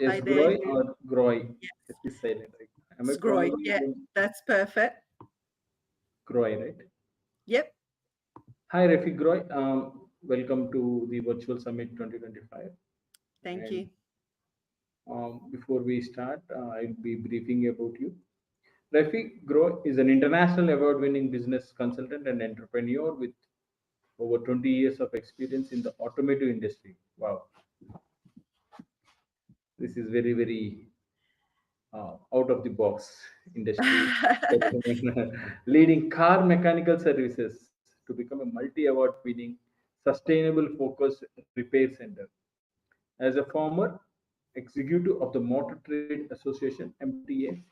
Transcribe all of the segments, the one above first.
Yes, Hi there. Groy or Groy? Yes, It is silent, right? Am I Scroy. pronouncing Yeah, it that's perfect. Groy, right? Yep. Hi, Rafi Groy. Welcome to the Virtual Summit 2025. Thank And you. before we start, I'll be briefing about you. Rafi Groy is an international award-winning business consultant and entrepreneur with over 20 years of experience in the automotive industry. Wow, this is very out of the box industry. Leading car mechanical services to become a multi-award winning, sustainable focused repair center. As a former executive of the Motor Trade Association (MTA)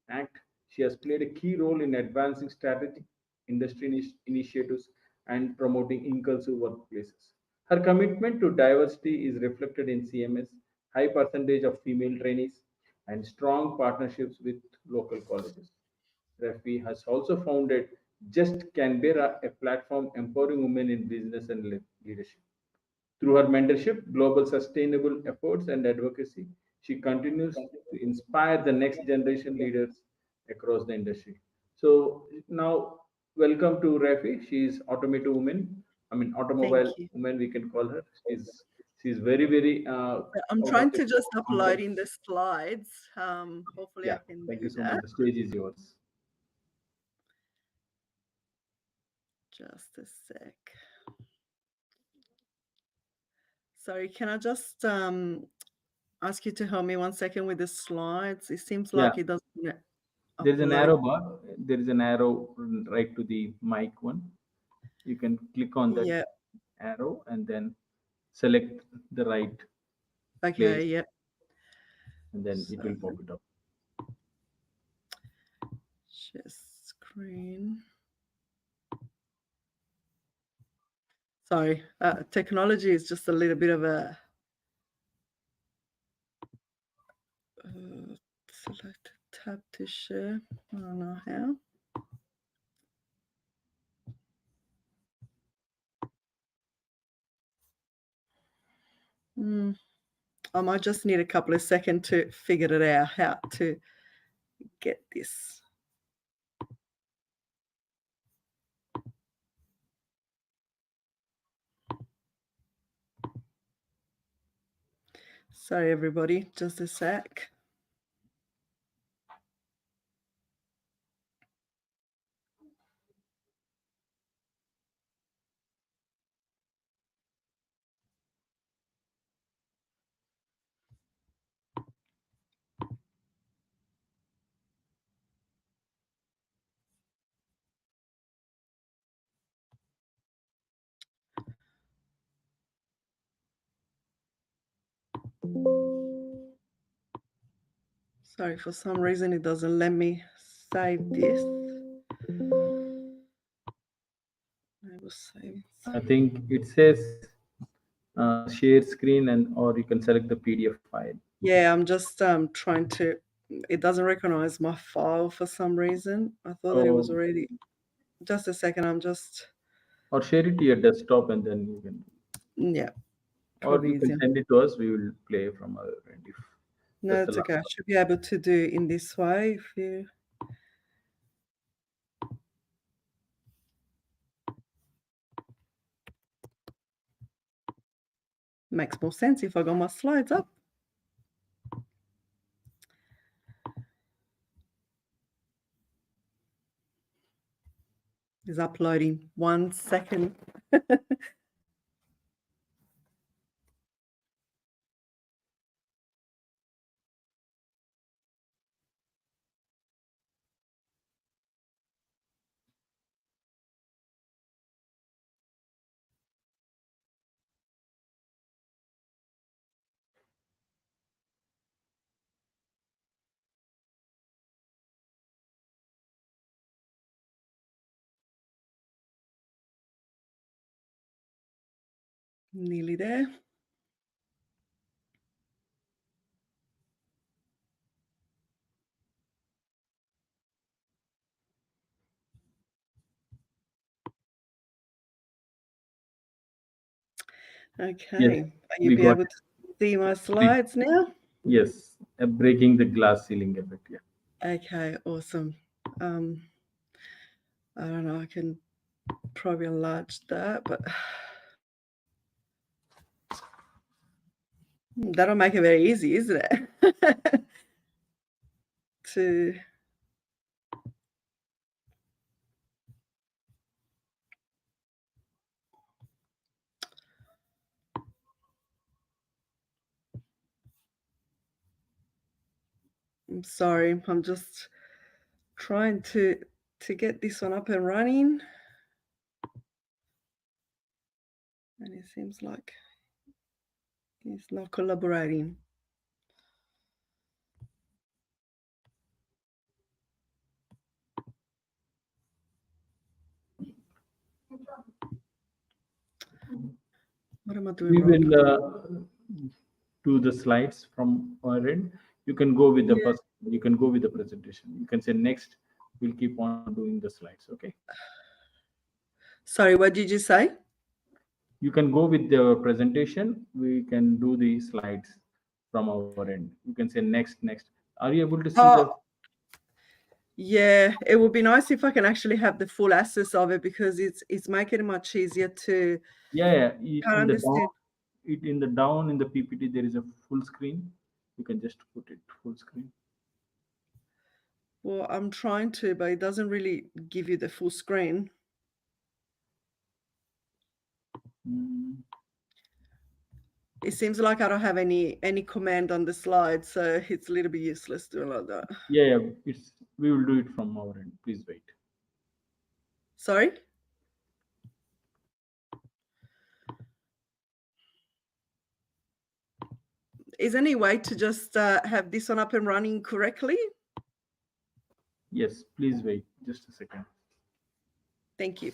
Act, she has played a key role in advancing strategic industry initiatives and promoting inclusive workplaces. Her commitment to diversity is reflected in CMS, high percentage of female trainees, and strong partnerships with local colleges. Rafi has also founded Just Canberra, a platform empowering women in business and leadership. Through her mentorship, global sustainable efforts, and advocacy, she continues to inspire the next generation leaders across the industry. So now, welcome to Rafi. She is automotive woman. I mean, automobile Thank you. woman. We can call her. She's very I'm out of trying the to just upload humble. in the slides. Hopefully I Yeah. can Thank you do so much. that. The stage is yours. Just a sec. Sorry, can I just ask you to help me 1 second with the slides? It seems Yeah. like it doesn't There is an upload. arrow bar. There is an arrow right to the mic one. You can click on that Yeah. arrow and then select the right place, Okay. Yeah. and then it So will pop it up. share screen. Sorry, technology is just a little bit of a select tab to share. I don't know how. I might just need a couple of seconds to figure it out how to get this. Sorry, everybody, just a sec. Sorry, for some reason it doesn't let me save this. I will save. I think it says share screen, and or you can select the PDF file. Yeah, I'm just trying to. It doesn't recognize my file for some reason. I thought that it was Oh, already. Just a second. I'm just. or share it to your desktop, and then you can, Yeah, or probably you can easier. send it to us. We will play from our end if No, that's the it's last okay. I one. should be able to do it in this way if you. Makes more sense if I got my slides up. Is uploading 1 second. Nearly there. Yes, Okay. Are you we be got able to see my it. slides now? Yes, breaking the glass ceiling effect. Yeah. Okay, awesome. I don't know, I can probably enlarge that, but that'll make it very easy, isn't it? to I'm sorry, I'm just trying to get this one up and running, and it seems like he's not collaborating. What am I doing We wrong? will do the slides from our end. You can go with the Yeah. first. You can go with the presentation. You can say next. We'll keep on doing the slides. Okay. Sorry, what did you say? You can go with the presentation. We can do the slides from our end. You can say next. Are you able to see the? Oh, yeah, it would be nice if I can actually have the full access of it, because it's making it much easier to Yeah. can't In the down, understand. in the down in the PPT there is a full screen. You can just put it full screen. Well, I'm trying to, but it doesn't really give you the full screen. Mm. It seems like I don't have any command on the slide, so it's a little bit useless doing like that. Yeah. It's we will do it from our end. Please wait. Sorry? Is there any way to just have this one up and running correctly? Yes. Please wait. Just a second. Thank you.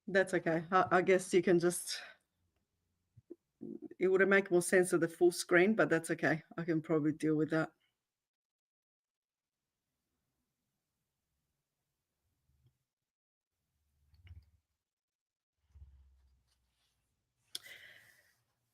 That's okay. I guess you can just, it would make more sense of the full screen, but that's okay. I can probably deal with that.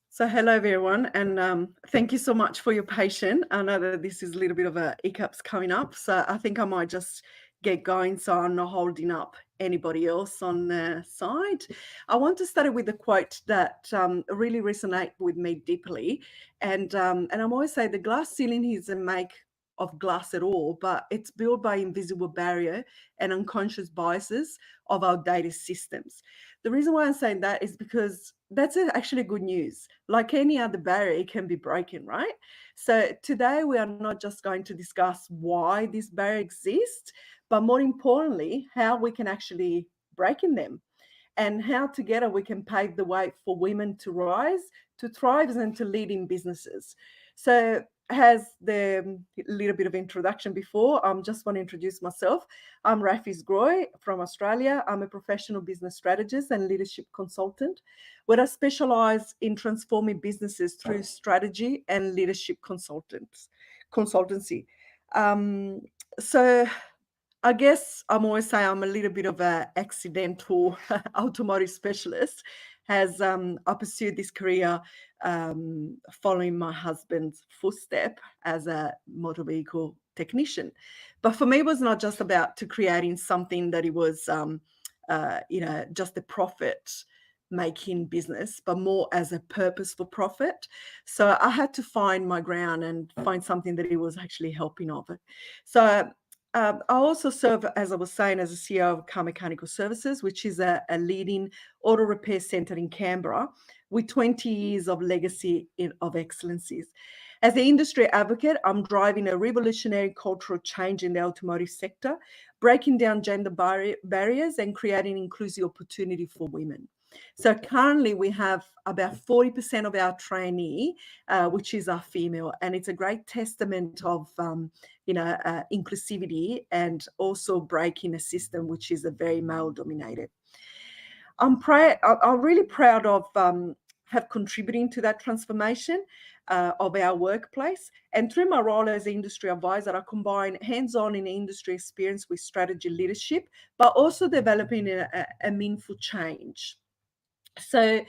So hello everyone, and thank you so much for your patience. I know that this is a little bit of a hiccups coming up, so I think I might just get going so I'm not holding up anybody else on the side. I want to start with a quote that really resonate with me deeply, and I'm always say the glass ceiling isn't make of glass at all, but it's built by invisible barrier and unconscious biases of our data systems. The reason why I'm saying that is because that's actually good news. Like any other barrier, it can be broken, right? So today we are not just going to discuss why this barrier exists, but more importantly, how we can actually break in them, and how together we can pave the way for women to rise, to thrive, and to lead in businesses. So, has the little bit of introduction before, I just want to introduce myself. I'm 𝐕𝐈𝐑𝐓𝐔𝐀𝐋 from Australia. I'm a professional business strategist and leadership consultant, where I specialize in transforming businesses through strategy and leadership consultancy. Um, so I guess I'm always saying I'm a little bit of an accidental automotive specialist. As I pursued this career following my husband's footstep as a motor vehicle technician. But for me, it was not just about to creating something that it was, just a profit making business, but more as a purpose for profit. So I had to find my ground and find something that it was actually helping of it. So I also serve, as I was saying, as a CEO of 𝐒𝐿 Mechanical Services, which is a leading auto repair centre in Canberra with 20 years of legacy of excellencies. As an industry advocate, I'm driving a revolutionary cultural change in the automotive sector, breaking down gender barriers and creating inclusive opportunity for women. So currently we have about 40% of our trainee, which is our female, and it's a great testament of, inclusivity and also breaking a system which is a very male dominated. I'm really proud of have contributing to that transformation of our workplace. And through my role as an industry advisor, I combine hands-on in industry experience with strategy leadership, but also developing a meaningful change. So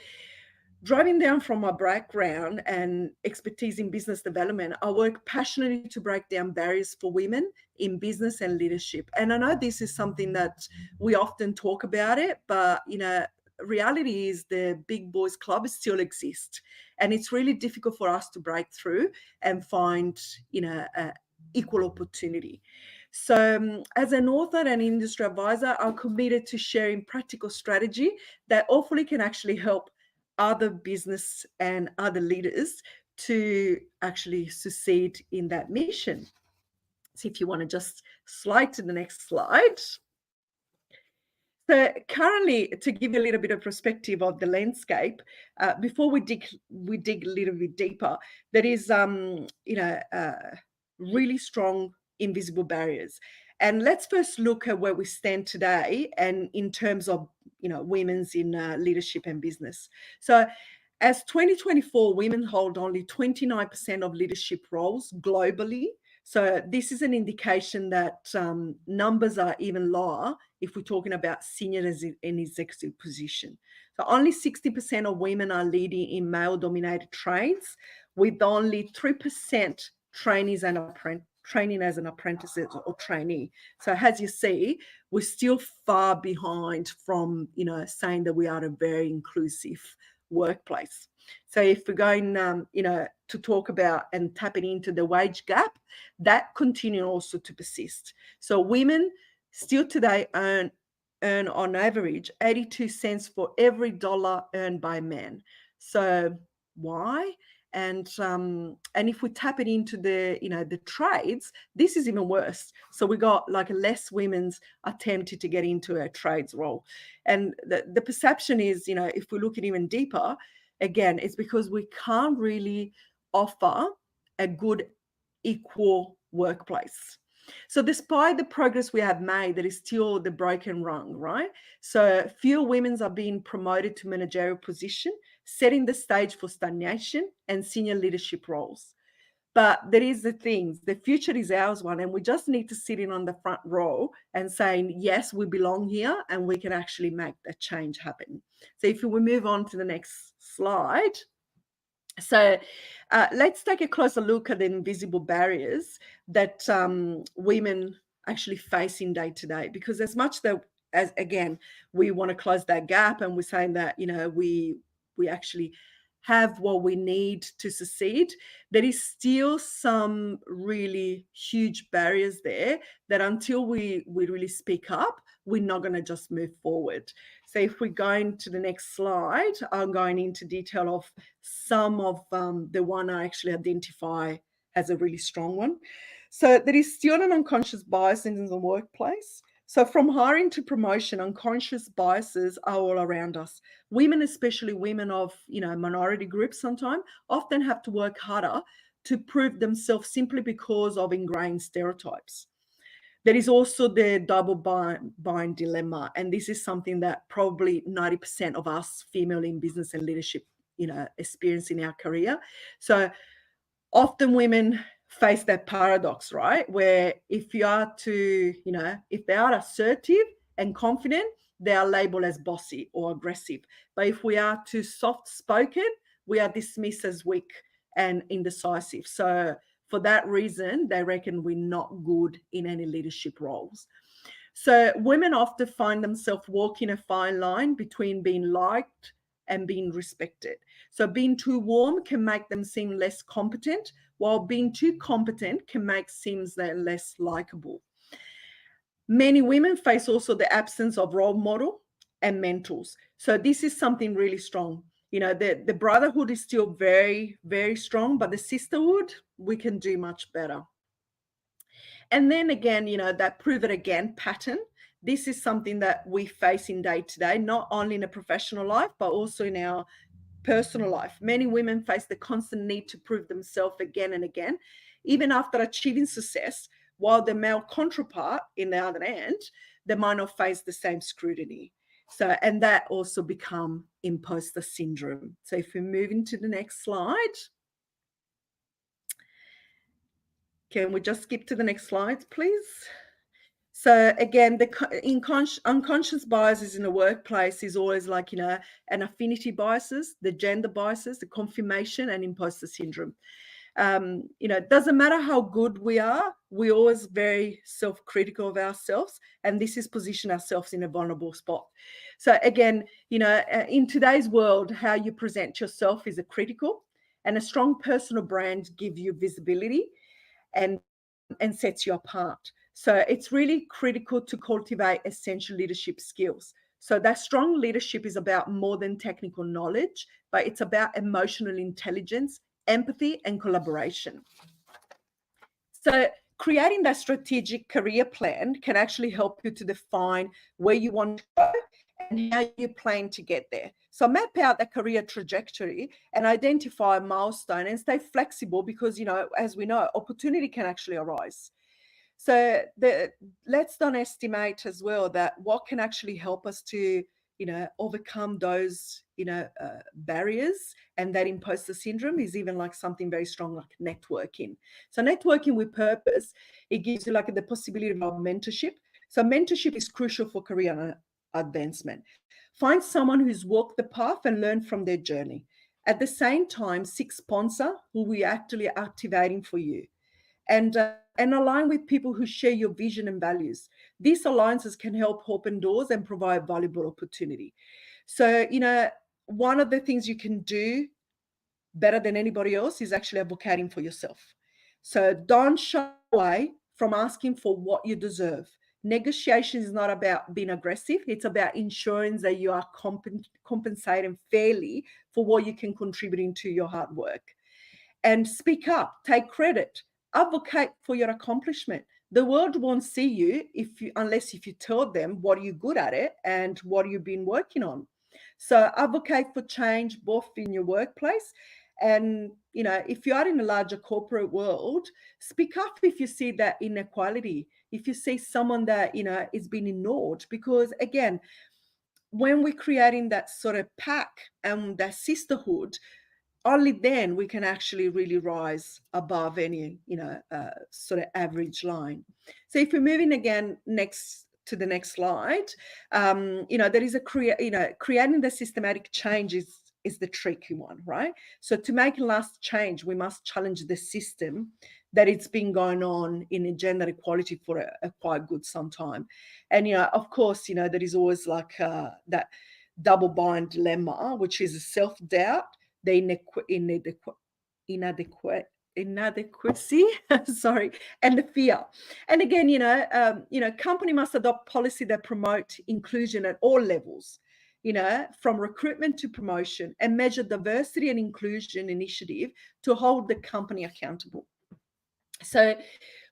driving down from my background and expertise in business development, I work passionately to break down barriers for women in business and leadership. And I know this is something that we often talk about it, but reality is the big boys club still exists, and it's really difficult for us to break through and find equal opportunity. So as an author and industry advisor, I'm committed to sharing practical strategy that hopefully can actually help other business and other leaders to actually succeed in that mission. So if you want to just slide to the next slide. So currently, to give you a little bit of perspective of the landscape, before we dig a little bit deeper, there is really strong invisible barriers. And let's first look at where we stand today, and in terms of women's in leadership and business. So as 2024, women hold only 29% of leadership roles globally. So this is an indication that numbers are even lower if we're talking about senior and executive position. So only 60% of women are leading in male-dominated trades, with only 3% trainees and training as an apprentice or trainee. So as you see, we're still far behind from saying that we are a very inclusive workplace. So if we're going to talk about and tapping into the wage gap, that continue also to persist. So women still today earn on average 82 cents for every dollar earned by men. So why? And if we tap it into the trades, this is even worse. So we got like less women's attempted to get into a trades role. And the perception is, if we look at even deeper, again, it's because we can't really offer a good equal workplace. So despite the progress we have made, there is still the broken rung, right? So fewer women are being promoted to managerial position, setting the stage for stagnation and senior leadership roles. But there is the thing, the future is ours one, and we just need to sit in on the front row and saying, yes, we belong here and we can actually make that change happen. So if we move on to the next slide. So let's take a closer look at the invisible barriers that women actually face in day to day, because as much as again, we want to close that gap and we're saying that, we actually have what we need to succeed, there is still some really huge barriers there that until we really speak up, we're not going to just move forward. So if we go into the next slide, I'm going into detail of some of the one I actually identify as a really strong one. So there is still an unconscious bias in the workplace. So from hiring to promotion, unconscious biases are all around us. Women, especially women of minority groups, sometimes often have to work harder to prove themselves simply because of ingrained stereotypes. There is also the double bind dilemma, and this is something that probably 90% of us female in business and leadership experience in our career. So often women face that paradox, right? Where if you are to, if they are assertive and confident, they are labeled as bossy or aggressive. But if we are too soft-spoken, we are dismissed as weak and indecisive. So for that reason, they reckon we're not good in any leadership roles. So women often find themselves walking a fine line between being liked and being respected. So being too warm can make them seem less competent, while being too competent can make seems less likable. Many women face also the absence of role model and mentors. So this is something really strong. The brotherhood is still very, very strong, but the sisterhood, we can do much better. And then again, that prove it again pattern this is something that we face in day to day, not only in a professional life, but also in our personal life. Many women face the constant need to prove themselves again and again, even after achieving success, while the male counterpart, in the other hand, they might not face the same scrutiny. So, and that also become imposter syndrome. So if we move into the next slide, can we just skip to the next slide, please? So again, the unconscious biases in the workplace is always like, an affinity biases, the gender biases, the confirmation and imposter syndrome. It doesn't matter how good we are, we're always very self-critical of ourselves, and this is position ourselves in a vulnerable spot. So again, in today's world, how you present yourself is a critical, and a strong personal brand gives you visibility and sets you apart. So it's really critical to cultivate essential leadership skills. So that strong leadership is about more than technical knowledge, but it's about emotional intelligence, empathy, and collaboration. So creating that strategic career plan can actually help you to define where you want to go and how you plan to get there. So map out the career trajectory and identify a milestone and stay flexible because, as we know, opportunity can actually arise. So let's not estimate as well that what can actually help us to, overcome those, barriers, and that imposter syndrome is even like something very strong like networking. So networking with purpose, it gives you like the possibility of mentorship. So mentorship is crucial for career advancement. Find someone who's walked the path and learn from their journey. At the same time, seek sponsor who will actually activating for you. And align with people who share your vision and values. These alliances can help open doors and provide valuable opportunity. So, one of the things you can do better than anybody else is actually advocating for yourself. So don't shy away from asking for what you deserve. Negotiation is not about being aggressive. It's about ensuring that you are compensated fairly for what you can contribute into your hard work. And speak up, take credit, advocate for your accomplishment. The world won't see you unless you tell them what you're good at it and what you've been working on. So advocate for change both in your workplace and, if you are in a larger corporate world, speak up if you see that inequality, if you see someone that, is being ignored. Because again, when we're creating that sort of pack and that sisterhood, only then we can actually really rise above any, sort of average line. So if we're moving again to the next slide, there is creating the systematic change is the tricky one, right? So to make last change, we must challenge the system that it's been going on in gender equality for a quite good some time. And, of course, there is always like that double bind dilemma, which is self-doubt, the inadequacy, sorry, and the fear. And again, company must adopt policy that promote inclusion at all levels, from recruitment to promotion, and measure diversity and inclusion initiative to hold the company accountable. So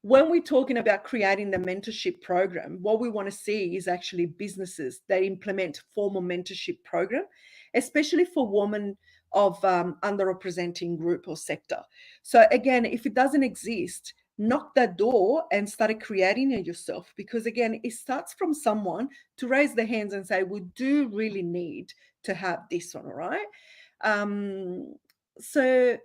when we're talking about creating the mentorship program, what we want to see is actually businesses that implement formal mentorship program, especially for women of underrepresenting group or sector. So again, if it doesn't exist, knock that door and start creating it yourself, because again, it starts from someone to raise their hands and say, we do really need to have this one, all right? So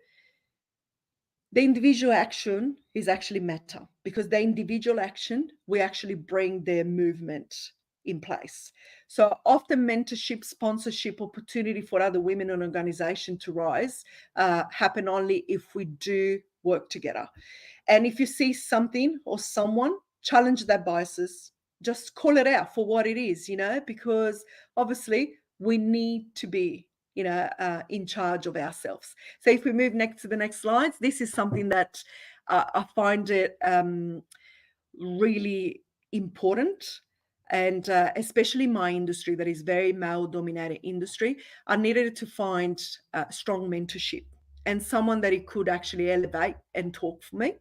the individual action is actually meta, because the individual action, we actually bring their movement in place. So often mentorship, sponsorship, opportunity for other women in organization to rise happen only if we do work together. And if you see something or someone, challenge their biases, just call it out for what it is, because obviously we need to be in charge of ourselves. So if we move next to the next slides, this is something that I find it really important. And especially my industry, that is very male-dominated industry, I needed to find strong mentorship and someone that it could actually elevate and talk for me.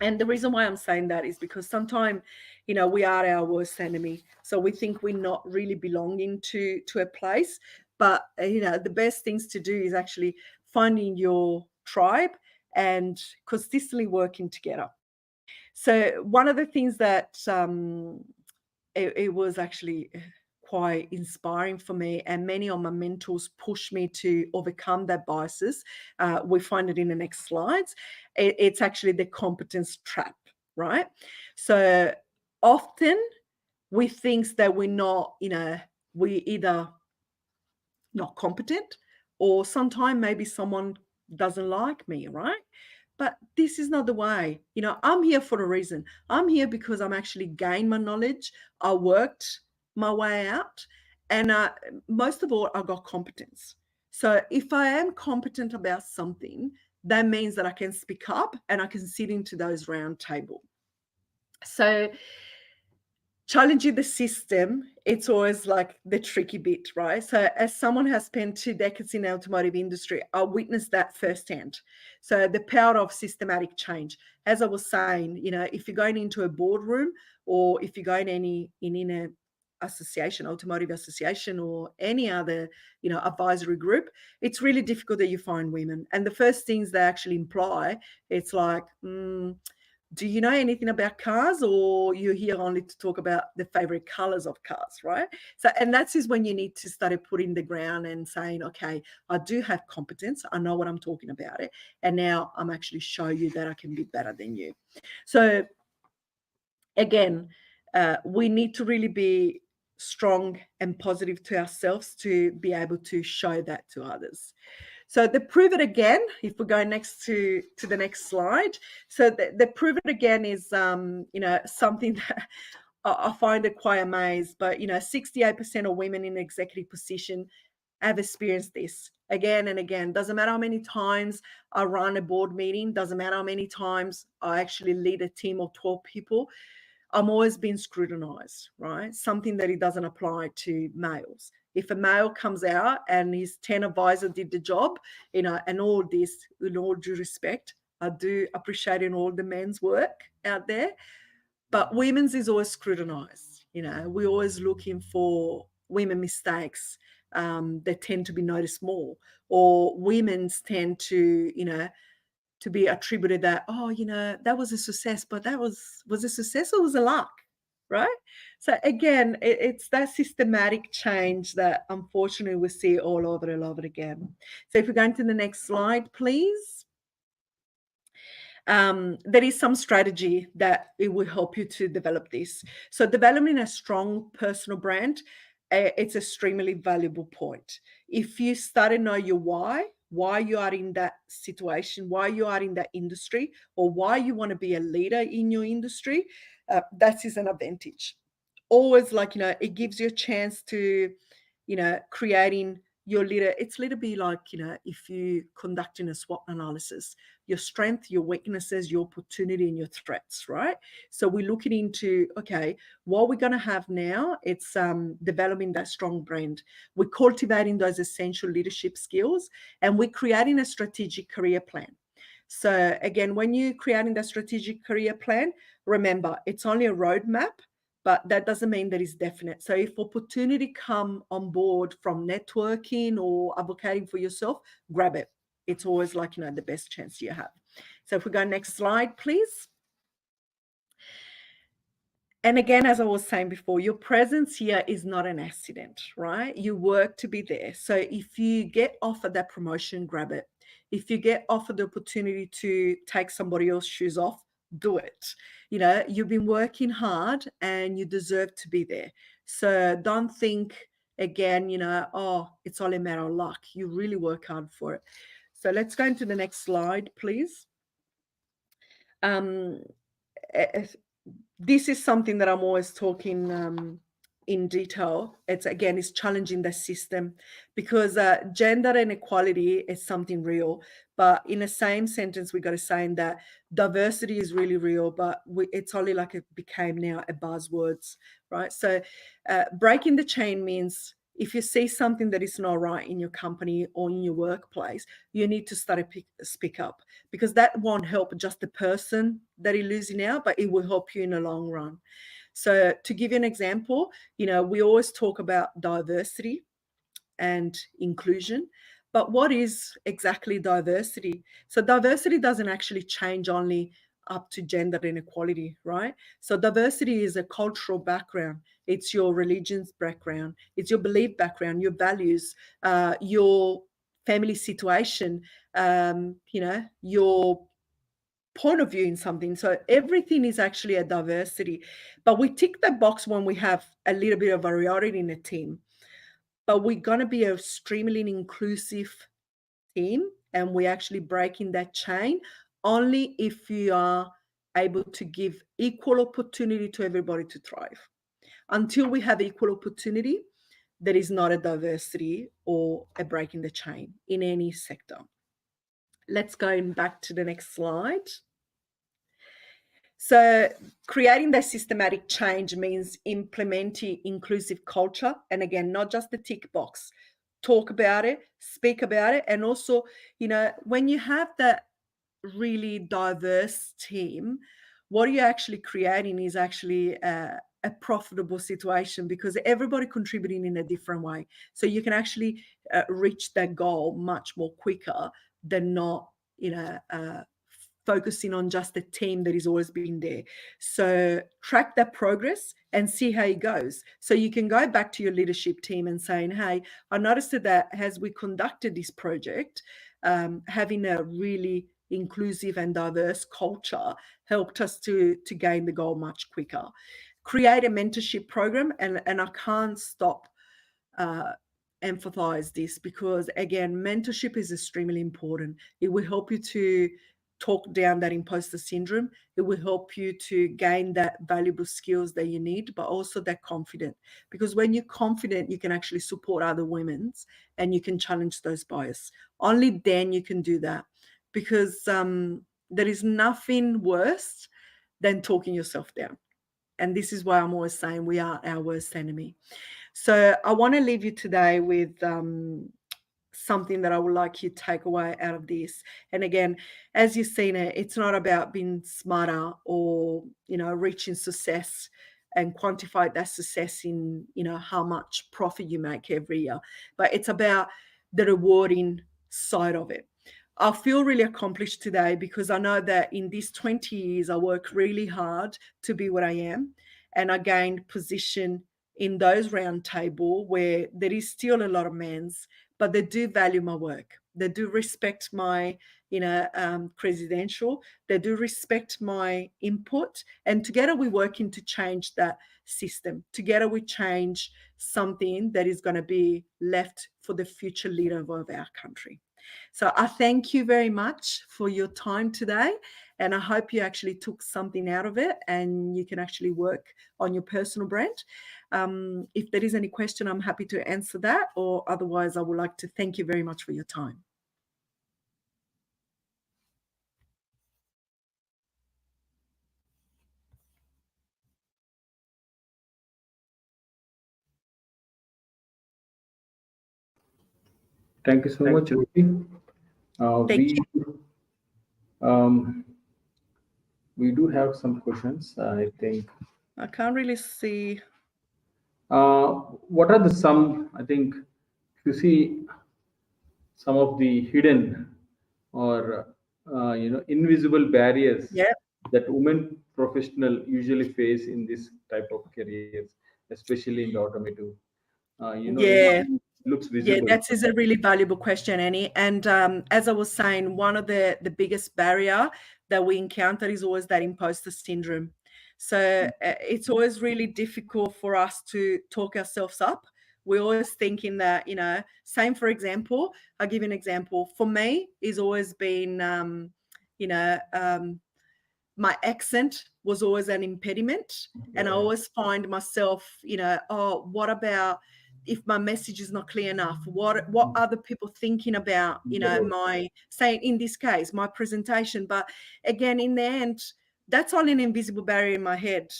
And the reason why I'm saying that is because sometimes, we are our worst enemy. So we think we're not really belonging to a place. But, the best things to do is actually finding your tribe and consistently working together. So one of the things that it was actually quite inspiring for me, and many of my mentors pushed me to overcome their biases. We find it in the next slides. It's actually the competence trap, right? So often we think that we're not, we either not competent, or sometimes maybe someone doesn't like me, right? But this is not the way. I'm here for a reason. I'm here because I'm actually gained my knowledge. I worked my way out, and most of all, I got competence. So if I am competent about something, that means that I can speak up and I can sit into those round table. So challenging the system, it's always like the tricky bit, right? So as someone has spent 2 decades in the automotive industry, I witnessed that firsthand. So the power of systematic change. As I was saying, if you're going into a boardroom, or if you're going in a association, automotive association, or any other, advisory group, it's really difficult that you find women. And the first things they actually imply, it's like, do you know anything about cars, or you're here only to talk about the favorite colors of cars, right? So, and that's is when you need to start putting the ground and saying, okay, I do have competence. I know what I'm talking about it. And now I'm actually show you that I can be better than you. So again, we need to really be strong and positive to ourselves to be able to show that to others. So the prove it again, if we go next to the next slide. So the prove it again is, something that I find it quite amazed, but, 68% of women in executive position have experienced this again and again. Doesn't matter how many times I run a board meeting, doesn't matter how many times I actually lead a team of 12 people, I'm always being scrutinized, right? Something that it doesn't apply to males. If a male comes out and his 10 advisor did the job, and all this, in all due respect, I do appreciate in all the men's work out there, but women's is always scrutinized. We're always looking for women mistakes. They tend to be noticed more, or women's tend to, to be attributed that, that was a success, but that was a success or was a luck, right? So again, it's that systematic change that unfortunately we see all over and over again. So if we go into the next slide, please. There is some strategy that it will help you to develop this. So developing a strong personal brand, it's extremely valuable point. If you start to know your why you are in that situation, why you are in that industry, or why you want to be a leader in your industry, that is an advantage. Always, it gives you a chance to, creating your leader. It's a little bit like, if you conducting a SWOT analysis, your strength, your weaknesses, your opportunity, and your threats, right? So we're looking into, okay, what we're going to have now, it's developing that strong brand. We're cultivating those essential leadership skills, and we're creating a strategic career plan. So again, when you're creating that strategic career plan, remember, it's only a roadmap, but that doesn't mean that it's definite. So if opportunity come on board from networking or advocating for yourself, grab it. It's always the best chance you have. So if we go next slide, please. And again, as I was saying before, your presence here is not an accident, right? You work to be there. So if you get offered that promotion, grab it. If you get offered the opportunity to take somebody else's shoes off, do it. You've been working hard and you deserve to be there. So don't think again, it's all a matter of luck. You really work hard for it. So let's go into the next slide, please. This is something that I'm always talking in detail. It's challenging the system, because gender inequality is something real, but in the same sentence, we got to say that diversity is really real, but it's only it became now a buzzwords, right? So breaking the chain means if you see something that is not right in your company or in your workplace, you need to speak up, because that won't help just the person that is losing out, but it will help you in the long run. So to give you an example, we always talk about diversity and inclusion, but what is exactly diversity? So diversity doesn't actually change only up to gender inequality, right? So diversity is a cultural background. It's your religion's background. It's your belief background, your values, your family situation, your point of view in something. So everything is actually a diversity. But we tick that box when we have a little bit of variety in a team. But we're going to be a extremely inclusive team, and we're actually breaking that chain only if you are able to give equal opportunity to everybody to thrive. Until we have equal opportunity, there is not a diversity or a break in the chain in any sector. Let's go back to the next slide. So creating that systematic change means implementing inclusive culture. And again, not just the tick box. Talk about it, speak about it. And also, when you have that really diverse team, what you're actually creating is actually a profitable situation, because everybody contributing in a different way. So you can actually reach that goal much more quicker than not, focusing on just the team that has always been there. So track that progress and see how it goes. So you can go back to your leadership team and saying, hey, I noticed that as we conducted this project, having a really inclusive and diverse culture helped us to gain the goal much quicker. Create a mentorship program, and I can't stop emphasize this, because again, mentorship is extremely important. It will help you to talk down that imposter syndrome. It will help you to gain that valuable skills that you need, but also that confidence. Because when you're confident, you can actually support other women and you can challenge those bias. Only then you can do that, because there is nothing worse than talking yourself down. And this is why I'm always saying we are our worst enemy. So I want to leave you today with something that I would like you to take away out of this. And again, as you've seen it, it's not about being smarter or, reaching success and quantify that success in, how much profit you make every year, but it's about the rewarding side of it. I feel really accomplished today because I know that in these 20 years, I worked really hard to be what I am, and I gained position in those round table where there is still a lot of men's, but they do value my work. They do respect my, credential. They do respect my input. And together we're working to change that system. Together we change something that is going to be left for the future leader of our country. So I thank you very much for your time today. And I hope you actually took something out of it and you can actually work on your personal brand. If there is any question, I'm happy to answer that, or otherwise I would like to thank you very much for your time. Thank you so much, Ruby. Thank you. We do have some questions, I think. I can't really see. What are I think, if you see some of the hidden or invisible barriers that women professional usually face in this type of careers, especially in the automotive, looks visible. That is a really valuable question, Annie. And as I was saying, one of the biggest barrier that we encounter is always that imposter syndrome. So it's always really difficult for us to talk ourselves up. We're always thinking that, same, for example, I'll give you an example. For me, it's always been, my accent was always an impediment. And I always find myself, oh, what about if my message is not clear enough? What other people thinking about, my, say in this case, my presentation? But again, in the end, that's only an invisible barrier in my head,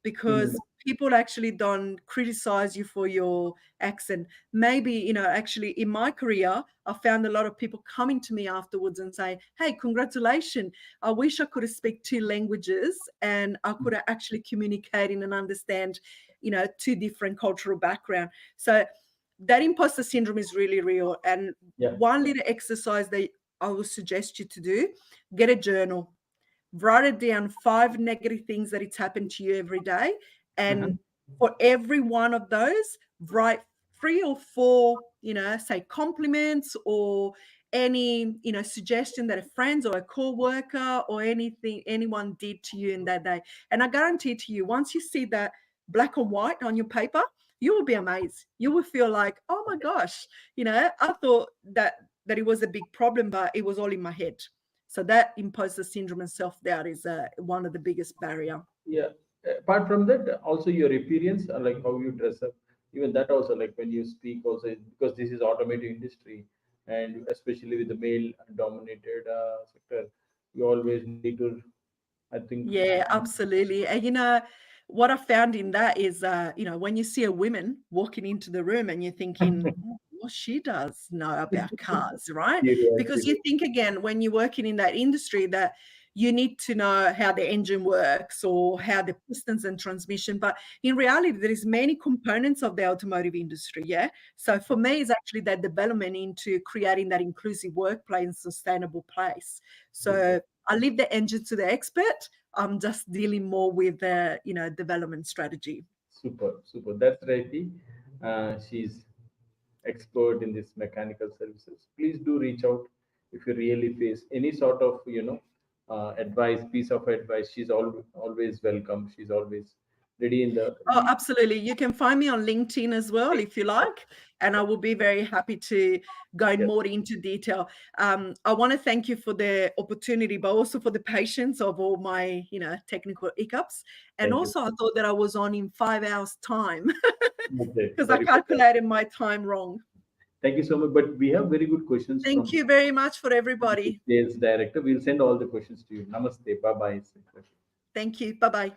because people actually don't criticize you for your accent. Maybe, actually in my career, I found a lot of people coming to me afterwards and say, hey, congratulations. I wish I could speak 2 languages and I could actually communicate and understand, 2 different cultural background. So that imposter syndrome is really real. And Yeah. one little exercise that I would suggest you to do, get a journal. Write it down 5 negative things that it's happened to you every day. And for every one of those, write 3 or 4, say compliments or any, suggestion that a friend or a co-worker or anything anyone did to you in that day. And I guarantee to you, once you see that black and white on your paper, you will be amazed. You will feel like, oh my gosh, I thought that it was a big problem, but it was all in my head. So that imposter syndrome and self-doubt is one of the biggest barrier. Yeah. Apart from that, also your appearance, like how you dress up, even that also, like when you speak also, because this is automotive industry, and especially with the male dominated sector, you always need to, I think. Yeah, absolutely. And what I found in that is, when you see a woman walking into the room and you're thinking, "Oh, what she does know about cars," right? Because you Curiosity. think again, when you're working in that industry, that you need to know how the engine works or how the pistons and transmission. But in reality, there is many components of the automotive industry. Yeah. So for me, it's actually that development into creating that inclusive workplace and sustainable place. So I leave the engine to the expert. I'm just dealing more with the, development strategy. Super, super. That's Raiti. She's expert in this mechanical services. Please do reach out if you really face any sort of, advice, piece of advice. She's always welcome. She's always ready in the. Oh, absolutely. You can find me on LinkedIn as well, if you like, and I will be very happy to go Yes, more into detail. I want to thank you for the opportunity, but also for the patience of all my, technical hiccups. And thank you. also, I thought that I was on in 5 hours time Okay, because I sorry for that. calculated my time wrong. Thank you so much. But we have very good questions Thank from you very much for everybody. sales director. We'll send all the questions to you. Namaste. Bye bye. Thank you. Bye-bye.